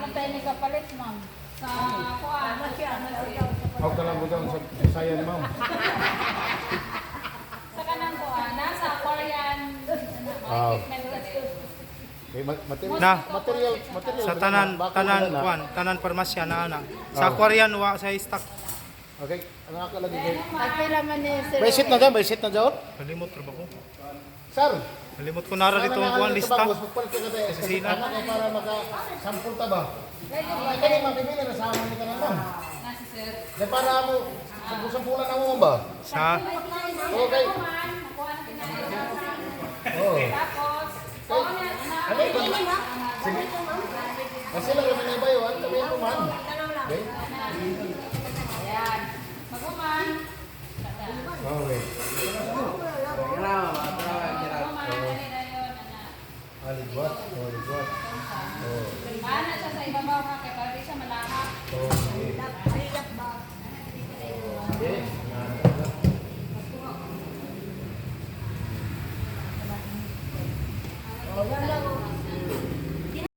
Antay ni kapalit, ma'am. Sa kuan. Huwag ka lang budaw sa sayan, ma'am. Sa kanang kuan, nasa Korean equipment kasi. Okay, material, Na. material. Sa tanan parmasya na ana. Sa aquarium wa sa stock. Okay, ano ako lagi kayo? Nagpila man ni Sir. May seat na dyan, may seat na dyan. Kalimot ra ba ko? Sir, Kalimot ko nara dito ang kuan lista. Magpalit ka tayo. Kasi sina. tama kayo para makasampul ta ba? Ito yung mapipili na sama ni ka na lang. Nasi Sir. Dahil para mo, sampulan na mo ba? Sa Okay. Nakuha na pinaayos. Oh. Tapos, Ano yun? Sige. Kasi lang kami na bayo, ano kami ako man? Okay? ayan. Maguman. Okay. Maguman, dali na yun, anak. Aligwat. Aligwat. Oh. Paano siya sa ibabaw ka kaya para di siya malahap. Okay. Okay. Oh, yan lang.